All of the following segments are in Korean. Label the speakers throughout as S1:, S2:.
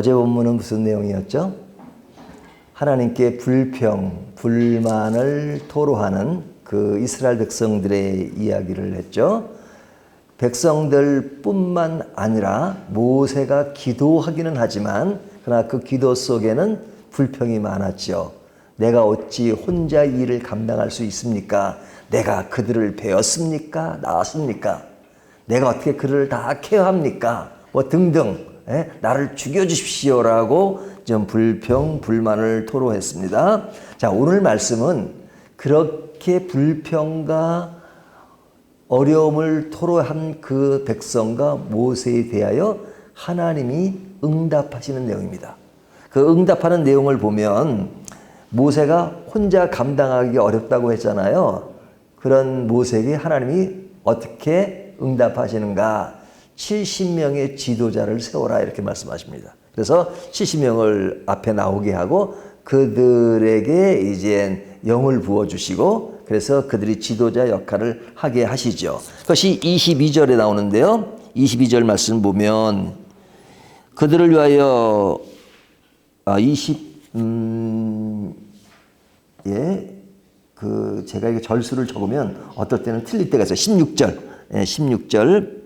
S1: 어제 본문은 무슨 내용이었죠? 하나님께 불만을 토로하는 그 이스라엘 백성들의 이야기를 했죠. 백성들뿐만 아니라 모세가 기도하기는 하지만 그러나 그 기도 속에는 불평이 많았죠. 내가 어찌 혼자 일을 감당할 수 있습니까? 내가 그들을 배웠습니까? 낳았습니까? 내가 어떻게 그들을 다 케어합니까? 뭐 등등 나를 죽여주십시오라고 좀 불만을 토로했습니다. 자, 오늘 말씀은 그렇게 불평과 어려움을 토로한 그 백성과 모세에 대하여 하나님이 응답하시는 내용입니다. 그 응답하는 내용을 보면 모세가 혼자 감당하기 어렵다고 했잖아요. 그런 모세에게 하나님이 어떻게 응답하시는가? 70명의 지도자를 세워라 이렇게 말씀하십니다. 그래서 70명을 앞에 나오게 하고 그들에게 이제 영을 부어주시고 그래서 그들이 지도자 역할을 하게 하시죠. 그것이 22절에 나오는데요. 22절 말씀 보면 그들을 위하여 제가 이게 절수를 적으면 어떨 때는 틀릴 때가 있어요. 16절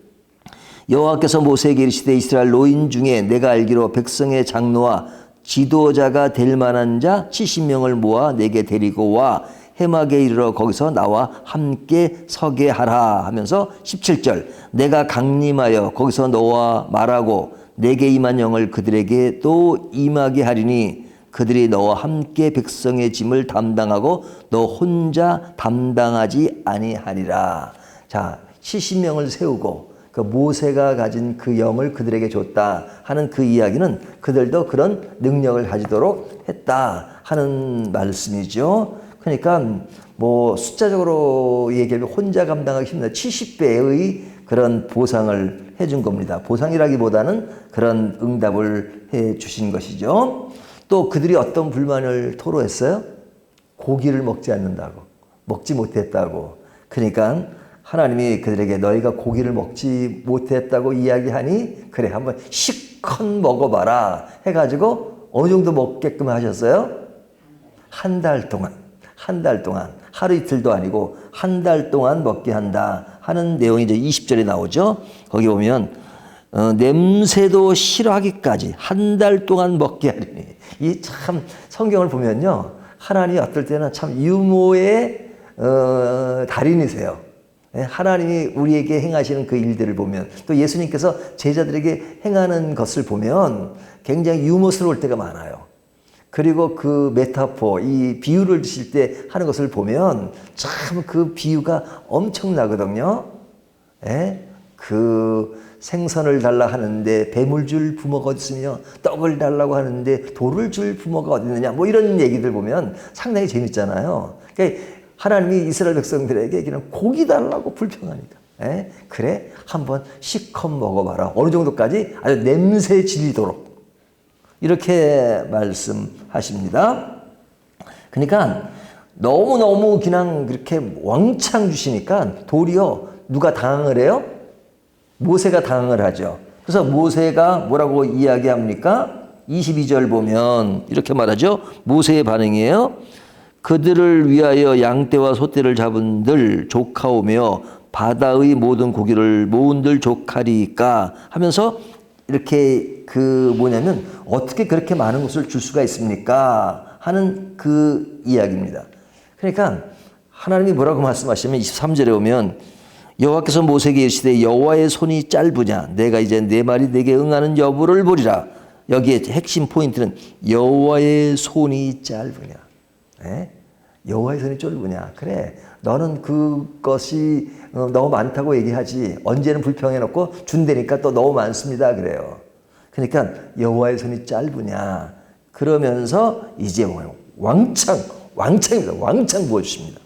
S1: 여호와께서 모세에게 이르시되 이스라엘 노인 중에 내가 알기로 백성의 장로와 지도자가 될 만한 자 70명을 모아 내게 데리고 와 해막에 이르러 거기서 나와 함께 서게 하라 하면서 17절 내가 강림하여 거기서 너와 말하고 내게 임한 영을 그들에게 또 임하게 하리니 그들이 너와 함께 백성의 짐을 담당하고 너 혼자 담당하지 아니하리라. 자, 70명을 세우고 그 모세가 가진 그 영을 그들에게 줬다 하는 그 이야기는 그들도 그런 능력을 가지도록 했다 하는 말씀이죠. 그러니까 뭐 숫자적으로 얘기하면 혼자 감당하기 힘든 70배의 그런 보상을 해준 겁니다. 보상이라기보다는 그런 응답을 해 주신 것이죠. 또 그들이 어떤 불만을 토로했어요? 고기를 먹지 않는다고, 먹지 못했다고. 그러니까 하나님이 그들에게 너희가 고기를 먹지 못했다고 이야기하니 그래 한번 실컷 먹어봐라 해가지고 어느 정도 먹게끔 하셨어요? 한 달 동안 하루 이틀도 아니고 한 달 동안 먹게 한다 하는 내용이 이제 20절에 나오죠. 거기 보면 냄새도 싫어하기까지 한 달 동안 먹게 하리니 이 참 성경을 보면요 하나님이 어떨 때는 참 유머의 달인이세요. 하나님이 우리에게 행하시는 그 일들을 보면 또 예수님께서 제자들에게 행하는 것을 보면 굉장히 유머스러울 때가 많아요. 그리고 그 메타포, 이 비유를 드실 때 하는 것을 보면 참 그 비유가 엄청나거든요. 그 생선을 달라 하는데 뱀을 줄 부모가 어디 있으며 떡을 달라고 하는데 돌을 줄 부모가 어디 있느냐 뭐 이런 얘기들 보면 상당히 재밌잖아요. 그러니까 하나님이 이스라엘 백성들에게 그냥 고기 달라고 불평하니까 그래 한번 실컷 먹어봐라. 어느 정도까지? 아주 냄새 질리도록 이렇게 말씀하십니다. 그러니까 너무너무 그냥 그렇게 왕창 주시니까 도리어 누가 당황을 해요? 모세가 당황을 하죠. 그래서 모세가 뭐라고 이야기합니까? 22절 보면 이렇게 말하죠. 모세의 반응이에요. 그들을 위하여 양떼와 소떼를 잡은들 조카오며 바다의 모든 고기를 모은들 조카리까 하면서 이렇게 뭐냐면 어떻게 그렇게 많은 것을 줄 수가 있습니까? 하는 그 이야기입니다. 그러니까 하나님이 뭐라고 말씀하시면 23절에 오면 여호와께서 모세에게 이르시되 여호와의 손이 짧으냐 내가 이제 내 말이 내게 응하는 여부를 보리라. 여기에 핵심 포인트는 여호와의 손이 짧으냐. 여호와의 손이 짧으냐. 그래 너는 그것이 너무 많다고 얘기하지 언제는 불평해놓고 준다니까 또 너무 많습니다 그래요. 그러니까 여호와의 손이 짧으냐 그러면서 이제 왕창입니다. 왕창 부어주십니다.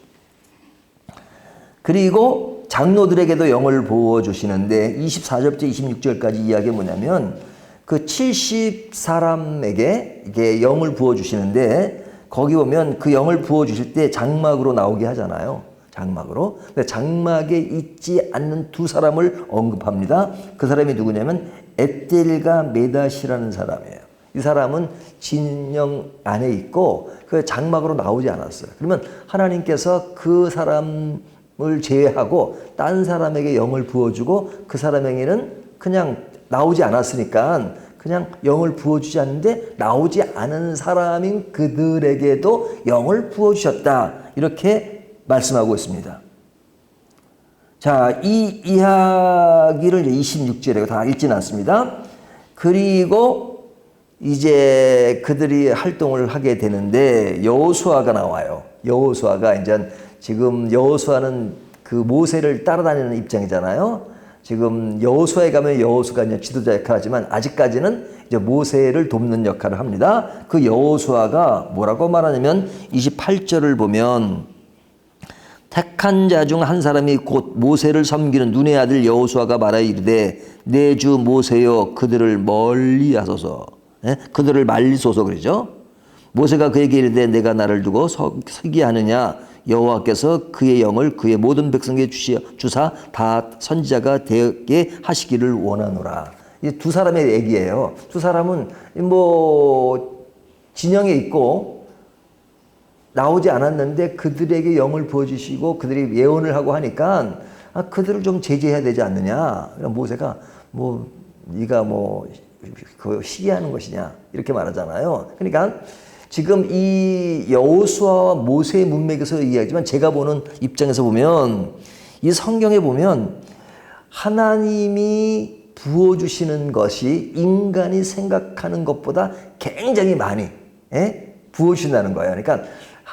S1: 그리고 장로들에게도 영을 부어주시는데 24절부터 26절까지 이야기가 뭐냐면 그 70사람에게 이게 영을 부어주시는데 거기 보면 그 영을 부어주실 때 장막으로 나오게 하잖아요. 장막으로. 장막에 있지 않는 두 사람을 언급합니다. 그 사람이 누구냐면 에델과 메닷이라는 사람이에요. 이 사람은 진영 안에 있고 그 장막으로 나오지 않았어요. 그러면 하나님께서 그 사람을 제외하고 딴 사람에게 영을 부어주고 그 사람에게는 그냥 나오지 않았으니까 그냥 영을 부어주지 않는데 나오지 않은 사람인 그들에게도 영을 부어주셨다. 이렇게 말씀하고 있습니다. 자, 이 이야기를 이제 26절에 다 읽지는 않습니다. 그리고 이제 그들이 활동을 하게 되는데 여호수아가 나와요. 여호수아가 이제 지금 여호수아는 그 모세를 따라다니는 입장이잖아요. 지금 여호수아에 가면 여호수아가 이제 지도자 역할을 하지만 아직까지는 이제 모세를 돕는 역할을 합니다. 그 여호수아가 뭐라고 말하냐면 28절을 보면 택한 자 중 한 사람이 곧 모세를 섬기는 눈의 아들 여호수아가 말하여 이르되 내 주 모세여 그들을 멀리 하소서. 그들을 말리소서 그러죠. 모세가 그에게 이르되 내가 나를 두고 서게 하느냐 여호와께서 그의 영을 그의 모든 백성에게 주사 다 선지자가 되게 하시기를 원하노라. 이 두 사람의 얘기예요. 두 사람은 뭐 진영에 있고 나오지 않았는데 그들에게 영을 부어주시고 그들이 예언을 하고 하니까 그들을 좀 제재해야 되지 않느냐. 모세가 뭐 네가 뭐 그 시기하는 것이냐 이렇게 말하잖아요. 그러니까 지금 이 여호수아와 모세의 문맥에서 이야기하지만 제가 보는 입장에서 보면 이 성경에 보면 하나님이 부어주시는 것이 인간이 생각하는 것보다 굉장히 많이 부어주신다는 거예요. 그러니까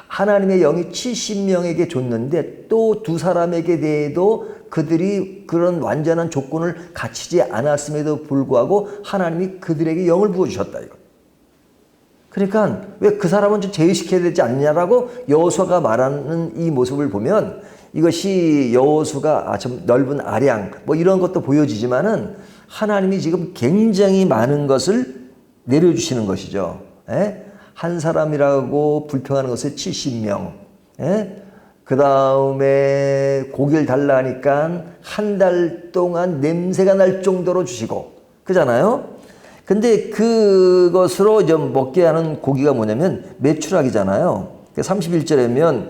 S1: 하나님의 영이 70명에게 줬는데 또 두 사람에게 대해도 그들이 그런 완전한 조건을 갖추지 않았음에도 불구하고 하나님이 그들에게 영을 부어주셨다. 이거. 그러니까 왜 그 사람은 좀 제외시켜야 되지 않냐라고 여호수아가 말하는 이 모습을 보면 이것이 여호수아가 좀 넓은 아량 뭐 이런 것도 보여지지만은 하나님이 지금 굉장히 많은 것을 내려주시는 것이죠. 한 사람이라고 불평하는 것에 70명. 그 다음에 고기를 달라 하니까 한 달 동안 냄새가 날 정도로 주시고. 그잖아요? 근데 그것으로 좀 먹게 하는 고기가 뭐냐면 메추라기잖아요. 31절에면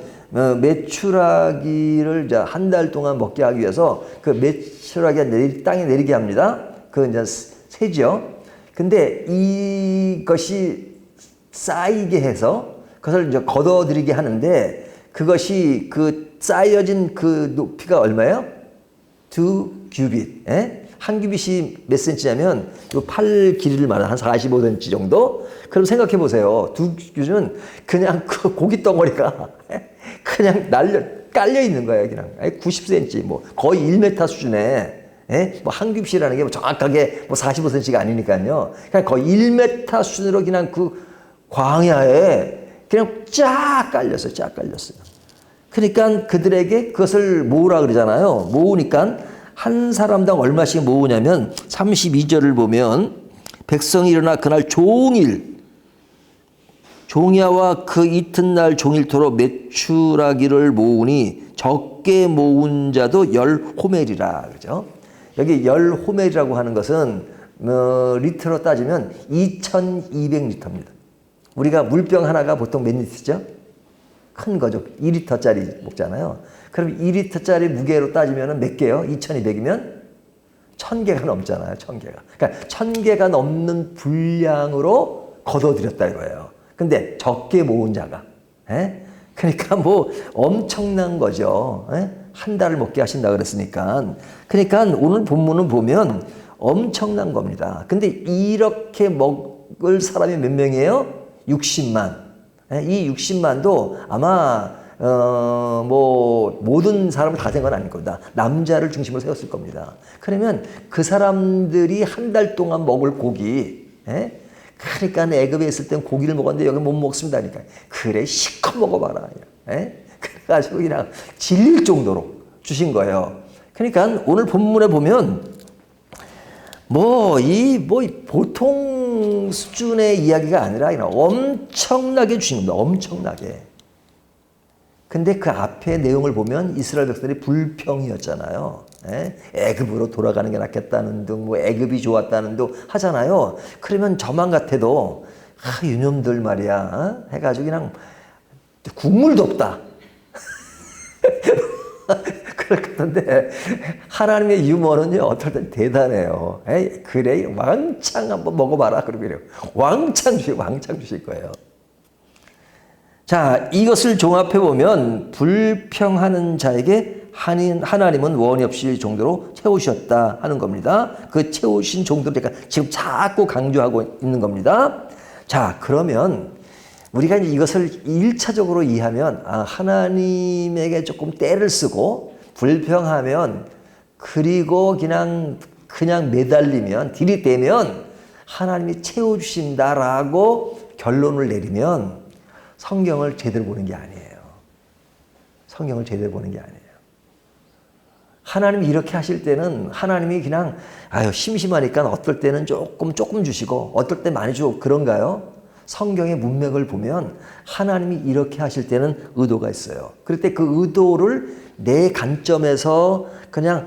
S1: 메추라기를 한 달 동안 먹게 하기 위해서 그 메추라기가 땅에 내리게 합니다. 그 이제 새죠. 근데 이것이 쌓이게 해서 그것을 이제 걷어들이게 하는데 그것이 그 쌓여진 그 높이가 얼마예요? 2규빗. 한 규빗이 몇 센치냐면 요 팔 길이를 말하는 한 45cm 정도? 그럼 생각해 보세요. 2규빗은 그냥 그 고기 덩어리가 그냥 깔려 있는 거예요. 그냥 90cm, 뭐 거의 1m 수준에. 뭐 한 규빗이라는 게 뭐 정확하게 뭐 45cm가 아니니까요. 그냥 거의 1m 수준으로 그냥 그 광야에 그냥 쫙 깔렸어요. 쫙 깔렸어요. 그러니까 그들에게 그것을 모으라 그러잖아요. 모으니까 한 사람당 얼마씩 모으냐면 32절을 보면 백성이 일어나 그날 종일 종야와 그 이튿날 종일토록 메추라기를 모으니 적게 모은 자도 10호멜이라 그러죠. 여기 10호멜이라고 하는 것은 리터로 따지면 2200리터입니다. 우리가 물병 하나가 보통 몇 리터죠? 큰 거죠. 2리터짜리 먹잖아요. 그럼 2리터짜리 무게로 따지면 몇 개요? 2200이면 1000개가 넘잖아요. 1000개가. 그러니까 1000개가 넘는 분량으로 걷어들였다 이거예요. 근데 적게 모은 자가. 그러니까 뭐 엄청난 거죠. 한 달을 먹게 하신다 그랬으니까. 그러니까 오늘 본문은 보면 엄청난 겁니다. 근데 이렇게 먹을 사람이 몇 명이에요? 60만. 이 60만도 아마 뭐 모든 사람을 다 된 건 아닐 겁니다. 남자를 중심으로 세웠을 겁니다. 그러면 그 사람들이 한 달 동안 먹을 고기, 그러니까 애굽에 있을 땐 고기를 먹었는데 여기 못 먹습니다. 그러니까 그래 실컷 먹어봐라. 그래가지고 그냥 질릴 정도로 주신 거예요. 그러니까 오늘 본문에 보면 보통 수준의 이야기가 아니라 그냥 엄청나게 주신 겁니다. 엄청나게. 근데 그 앞에 내용을 보면 이스라엘 백성들이 불평이었잖아요. 애굽으로 돌아가는 게 낫겠다는 등, 뭐 애굽이 좋았다는 등 하잖아요. 그러면 저만 같아도 이놈들 말이야 해가지고 그냥 국물도 없다. 그렇던데 하나님의 유머는요 어떨 땐 대단해요. 그래 왕창 한번 먹어봐라. 그러고 이래요. 왕창 주실 거예요. 자, 이것을 종합해 보면 불평하는 자에게 하나님은 원이 없을 정도로 채우셨다 하는 겁니다. 그 채우신 정도를 제가 지금 자꾸 강조하고 있는 겁니다. 자, 그러면 우리가 이것을 1차적으로 이해하면 하나님에게 조금 떼를 쓰고 불평하면 그리고 그냥 매달리면 들이대면 하나님이 채워주신다라고 결론을 내리면 성경을 제대로 보는 게 아니에요. 성경을 제대로 보는 게 아니에요. 하나님이 이렇게 하실 때는 하나님이 그냥 심심하니까 어떨 때는 조금 주시고 어떨 때 많이 주고 그런가요? 성경의 문맥을 보면 하나님이 이렇게 하실 때는 의도가 있어요. 그럴 때 그 의도를 내 관점에서 그냥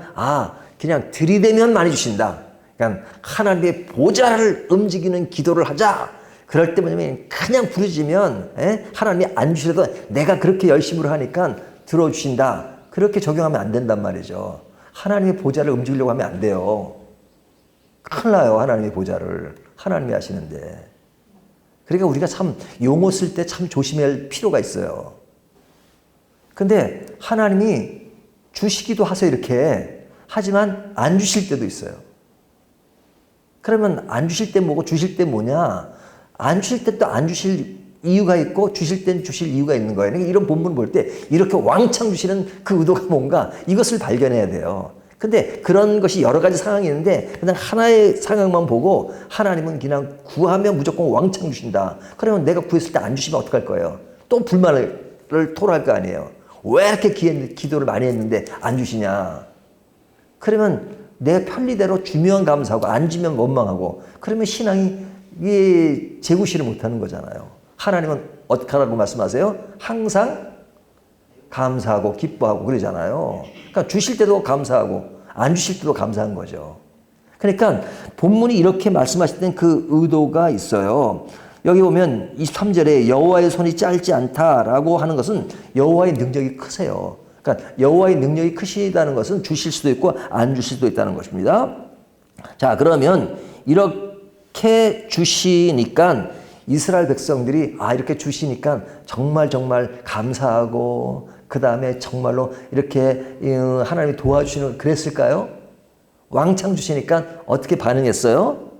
S1: 들이대면 많이 주신다. 그러니까 하나님의 보좌를 움직이는 기도를 하자. 그럴 때 뭐냐면 그냥 부르짖으면 하나님이 안 주셔도 내가 그렇게 열심히 하니까 들어주신다. 그렇게 적용하면 안 된단 말이죠. 하나님의 보좌를 움직이려고 하면 안 돼요. 큰일 나요. 하나님의 보좌를. 하나님이 하시는데. 그러니까 우리가 참 용어 쓸 때 참 조심할 필요가 있어요. 근데 하나님이 주시기도 하세요. 이렇게. 하지만 안 주실 때도 있어요. 그러면 안 주실 때 뭐고 주실 때 뭐냐? 안 주실 때 또 안 주실 이유가 있고 주실 때는 주실 이유가 있는 거예요. 그러니까 이런 본문 볼 때 이렇게 왕창 주시는 그 의도가 뭔가 이것을 발견해야 돼요. 근데 그런 것이 여러 가지 상황이 있는데 그냥 하나의 상황만 보고 하나님은 그냥 구하면 무조건 왕창 주신다. 그러면 내가 구했을 때 안 주시면 어떡할 거예요? 또 불만을 토로할 거 아니에요. 왜 이렇게 기도를 많이 했는데 안 주시냐? 그러면 내 편리대로 주면 감사하고 안 주면 원망하고 그러면 신앙이 재구시를 못하는 거잖아요. 하나님은 어떻게 하라고 말씀하세요? 항상 감사하고 기뻐하고 그러잖아요. 그러니까 주실 때도 감사하고 안 주실 때도 감사한 거죠. 그러니까 본문이 이렇게 말씀하실 땐 그 의도가 있어요. 여기 보면 23절에 여호와의 손이 짧지 않다라고 하는 것은 여호와의 능력이 크세요. 그러니까 여호와의 능력이 크시다는 것은 주실 수도 있고 안 주실 수도 있다는 것입니다. 자, 그러면 이렇게 주시니까 이스라엘 백성들이 이렇게 주시니까 정말 감사하고 그 다음에 정말로 이렇게 하나님이 도와주시는 그랬을까요? 왕창 주시니까 어떻게 반응했어요?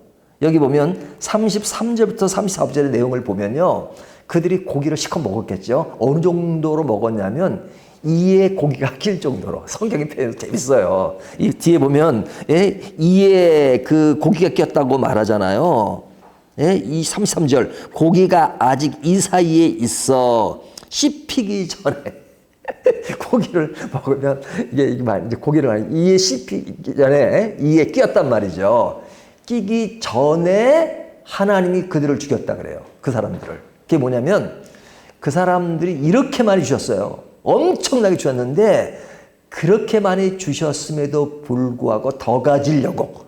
S1: 여기 보면 33절부터 34절의 내용을 보면요. 그들이 고기를 실컷 먹었겠죠. 어느 정도로 먹었냐면 이에 고기가 낄 정도로. 성경이 표현해서 재밌어요. 이 뒤에 보면 이에 그 고기가 꼈다고 말하잖아요. 이 33절 고기가 아직 이 사이에 있어 씹히기 전에 고기를 먹으면 이제 고기를 이에 씹히기 전에 이에 끼었단 말이죠. 끼기 전에 하나님이 그들을 죽였다 그래요. 그 사람들을. 그게 뭐냐면 그 사람들이 이렇게 많이 주셨어요. 엄청나게 주셨는데 그렇게 많이 주셨음에도 불구하고 더 가지려고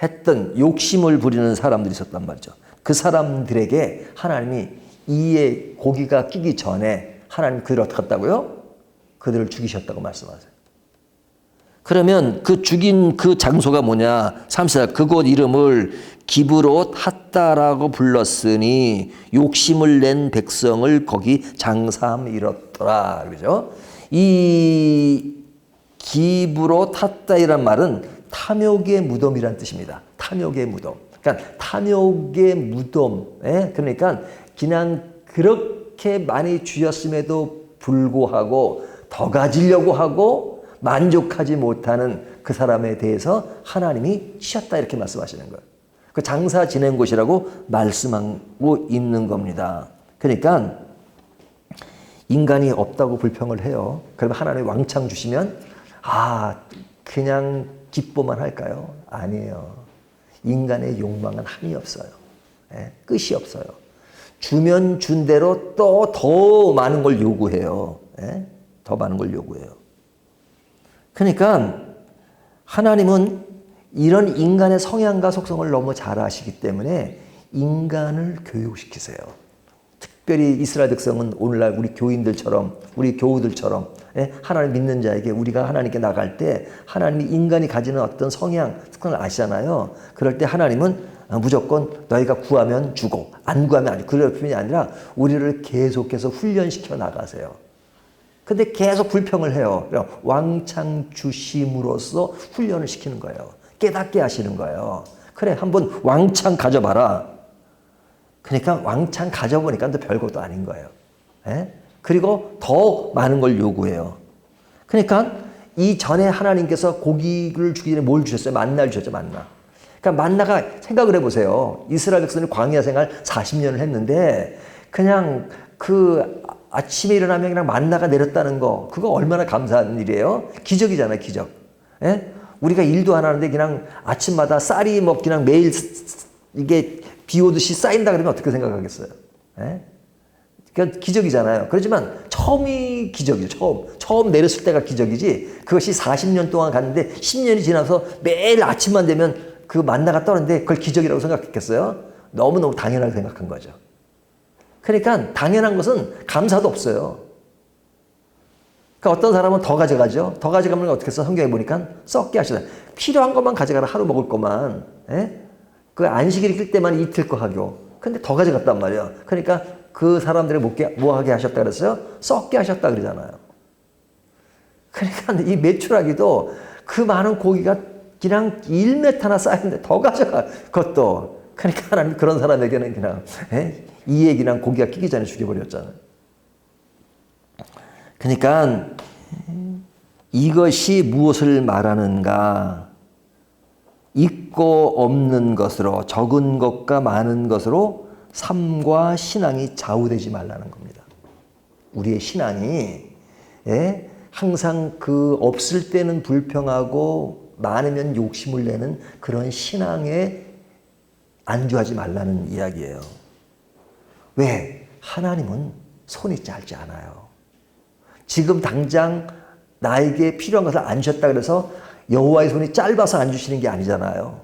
S1: 했던 욕심을 부리는 사람들이 있었단 말이죠. 그 사람들에게 하나님이 이에 고기가 끼기 전에 하나님 그들을 어떻게 했다고요? 그들을 죽이셨다고 말씀하세요. 그러면 그 죽인 그 장소가 뭐냐? 34절 그곳 이름을 기브롯 핫다라고 불렀으니 욕심을 낸 백성을 거기 장사함 이렇더라. 그죠? 이 기브롯 핫다이란 말은 탐욕의 무덤이란 뜻입니다. 탐욕의 무덤. 그러니까 탐욕의 무덤. 그러니까 그냥 그렇게 많이 주셨음에도 불구하고 더 가지려고 하고 만족하지 못하는 그 사람에 대해서 하나님이 치셨다 이렇게 말씀하시는 거예요. 그 장사 지낸 곳이라고 말씀하고 있는 겁니다. 그러니까 인간이 없다고 불평을 해요. 그러면 하나님이 왕창 주시면 그냥 기뻐만 할까요? 아니에요. 인간의 욕망은 한이 없어요. 끝이 없어요. 주면 준 대로 또 더 많은 걸 요구해요. 더 많은 걸 요구해요. 그러니까 하나님은 이런 인간의 성향과 속성을 너무 잘 아시기 때문에 인간을 교육시키세요. 특별히 이스라엘 백성은 오늘날 우리 교인들처럼, 우리 교우들처럼 하나님 믿는 자에게 우리가 하나님께 나갈 때 하나님이 인간이 가지는 어떤 성향, 특성을 아시잖아요. 그럴 때 하나님은 무조건 너희가 구하면 주고 안 구하면 안 주고 그럴 뿐이 아니라 우리를 계속해서 훈련시켜 나가세요. 근데 계속 불평을 해요. 왕창 주심으로써 훈련을 시키는 거예요. 깨닫게 하시는 거예요. 그래, 한번 왕창 가져봐라. 그러니까 왕창 가져보니까 또 별것도 아닌 거예요. 그리고 더 많은 걸 요구해요. 그러니까 이 전에 하나님께서 고기를 주기 전에 뭘 주셨어요? 만나를 주셨죠, 만나. 그러니까 만나가 생각을 해보세요. 이스라엘 백성이 광야 생활 40년을 했는데 그냥 그 아침에 일어나면 그냥 만나가 내렸다는 거, 그거 얼마나 감사한 일이에요? 기적이잖아요, 기적. 우리가 일도 안 하는데 그냥 아침마다 쌀이 뭐 그냥 매일 이게 비 오듯이 쌓인다 그러면 어떻게 생각하겠어요? 그러니까 기적이잖아요. 그렇지만 처음이 기적이죠. 처음 내렸을 때가 기적이지. 그것이 40년 동안 갔는데 10년이 지나서 매일 아침만 되면 그 만나가 떠는데 그걸 기적이라고 생각했겠어요? 너무너무 당연하게 생각한 거죠. 그러니까 당연한 것은 감사도 없어요. 그러니까 어떤 사람은 더 가져가죠. 더 가져가면 어떻게 해서 성경에 보니까 썩게 하시다. 필요한 것만 가져가라. 하루 먹을 것만. 그 안식일 낄 때만 이틀 거 하고. 근데 더 가져갔단 말이에요. 그러니까 그 사람들을 뭐 하게 하셨다 그랬어요? 썩게 하셨다 그러잖아요. 그러니까 이 메추라기도 그 많은 고기가 그냥 1m나 쌓였는데 더 가져가. 그것도. 그러니까 하나님 그런 사람에게는 그냥 이에 그냥 고기가 끼기 전에 죽여버렸잖아요. 그러니까 이것이 무엇을 말하는가? 있고 없는 것으로, 적은 것과 많은 것으로 삶과 신앙이 좌우되지 말라는 겁니다. 우리의 신앙이 항상 그 없을 때는 불평하고 많으면 욕심을 내는 그런 신앙에 안주하지 말라는 이야기예요. 왜? 하나님은 손이 짧지 않아요. 지금 당장 나에게 필요한 것을 안 주셨다 그래서 여호와의 손이 짧아서 안 주시는 게 아니잖아요.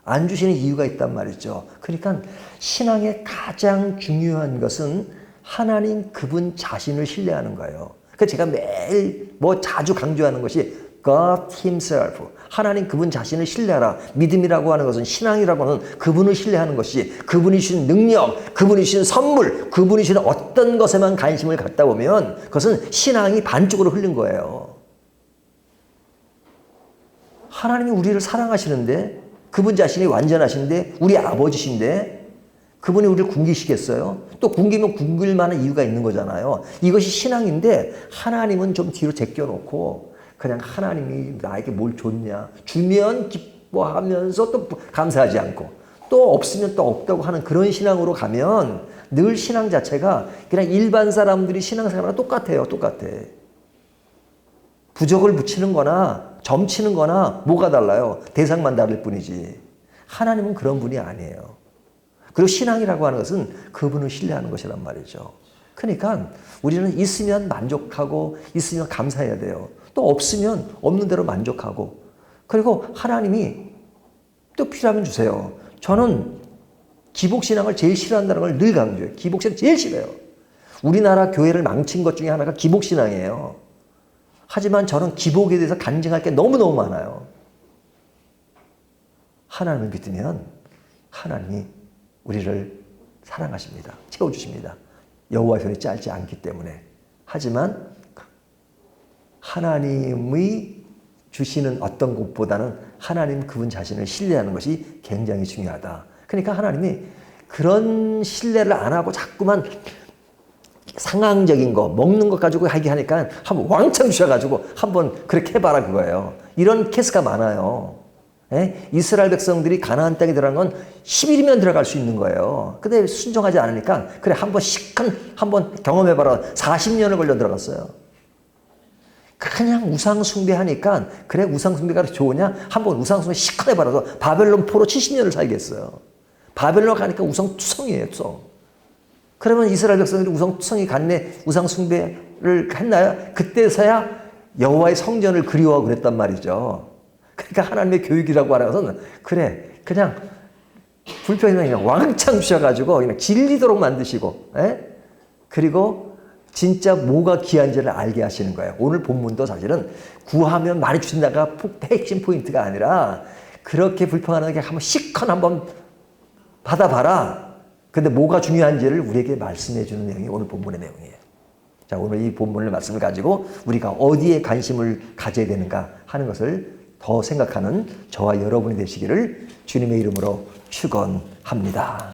S1: 안 주시는 이유가 있단 말이죠. 그러니까 신앙의 가장 중요한 것은 하나님 그분 자신을 신뢰하는 거예요. 그래서 제가 매일 자주 강조하는 것이 God Himself. 하나님 그분 자신을 신뢰하라. 믿음이라고 하는 것은, 신앙이라고 하는 그분을 신뢰하는 것이, 그분이 주신 능력, 그분이 주신 선물, 그분이 주신 어떤 것에만 관심을 갖다 보면 그것은 신앙이 반쪽으로 흐른 거예요. 하나님이 우리를 사랑하시는데, 그분 자신이 완전하신데, 우리 아버지신데 그분이 우리를 굶기시겠어요? 또 굶기면 굶길 만한 이유가 있는 거잖아요. 이것이 신앙인데 하나님은 좀 뒤로 제껴놓고 그냥 하나님이 나에게 뭘 줬냐, 주면 기뻐하면서 또 감사하지 않고, 또 없으면 또 없다고 하는 그런 신앙으로 가면 늘 신앙 자체가 그냥 일반 사람들이 신앙생활과 똑같아요. 똑같아. 부적을 붙이는 거나 점치는 거나 뭐가 달라요? 대상만 다를 뿐이지. 하나님은 그런 분이 아니에요. 그리고 신앙이라고 하는 것은 그분을 신뢰하는 것이란 말이죠. 그러니까 우리는 있으면 만족하고 있으면 감사해야 돼요. 또 없으면 없는 대로 만족하고, 그리고 하나님이 또 필요하면 주세요. 저는 기복신앙을 제일 싫어한다는 걸 늘 강조해요. 기복신앙 제일 싫어요. 우리나라 교회를 망친 것 중에 하나가 기복신앙이에요. 하지만 저는 기복에 대해서 간증할 게 너무너무 많아요. 하나님을 믿으면 하나님이 우리를 사랑하십니다. 채워주십니다. 여호와의 손이 짧지 않기 때문에. 하지만 하나님이 주시는 어떤 것보다는 하나님 그분 자신을 신뢰하는 것이 굉장히 중요하다. 그러니까 하나님이 그런 신뢰를 안 하고 자꾸만 상황적인 거, 먹는 것 가지고 하게 하니까 한번 왕창 주셔가지고 한번 그렇게 해봐라 그거예요. 이런 케이스가 많아요. 이스라엘 백성들이 가나안 땅에 들어간 건 10일이면 들어갈 수 있는 거예요. 근데 순종하지 않으니까 그래 한번 한번 경험해봐라. 40년을 걸려 들어갔어요. 그냥 우상 숭배하니까 그래 우상 숭배가 좋으냐? 한번 우상 숭배 시컷 해봐라. 바벨론 포로 70년을 살겠어요. 바벨론 가니까 우상 투성이에요, 투성. 그러면 이스라엘 백성들이 우상 투성이 갔네, 우상 숭배를 했나요? 그때서야 여호와의 성전을 그리워하고 그랬단 말이죠. 그러니까 하나님의 교육이라고 하는 것은 그래 그냥 불평이 그냥 왕창 주셔가지고 그냥 질리도록 만드시고, 그리고 진짜 뭐가 귀한지를 알게 하시는 거예요. 오늘 본문도 사실은 구하면 많이 주신다가 핵심 포인트가 아니라 그렇게 불평하는 게 한번 시컨 한번 받아봐라. 근데 뭐가 중요한지를 우리에게 말씀해 주는 내용이 오늘 본문의 내용이에요. 자, 오늘 이 본문의 말씀을 가지고 우리가 어디에 관심을 가져야 되는가 하는 것을 더 생각하는 저와 여러분이 되시기를 주님의 이름으로 축원합니다.